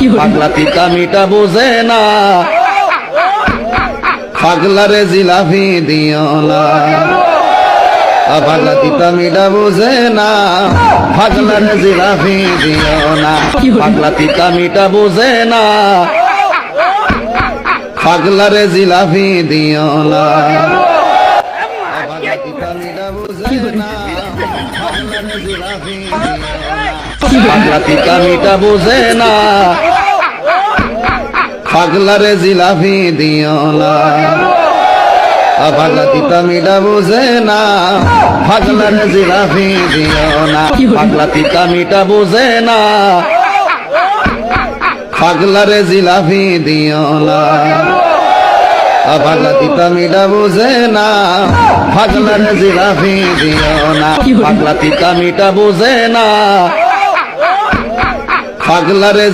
পাগলা তিতা মিটা বোঝে না, পাগলারে জিলাপি দিও না। পাগলা তিতা মিটা বোঝে না, পাগলারে জিলাপি দিও না। পাগলা তিতা মিটা বোঝে না, পাগলারে জিলাপি দিও না। পাগলা তিতা মিটা বোঝে না, পাগলারে জিলাপি দিও না। পাগলা তিতা মিটা বোঝে না, পাগলারে জিলাপি দিও না। পাগলা তিতা মিটা বোঝে না, পাগলারে জিলাপি দিও না। পাগলা তিতা মিটা বোঝে না, পাগলারে জিলাপি দিও না। পাগলা তিতা মিটা বোঝে না, পাগলারে জিলাপি দিও না। পাগলা তিতা মিটা বোঝে না, পাগলারে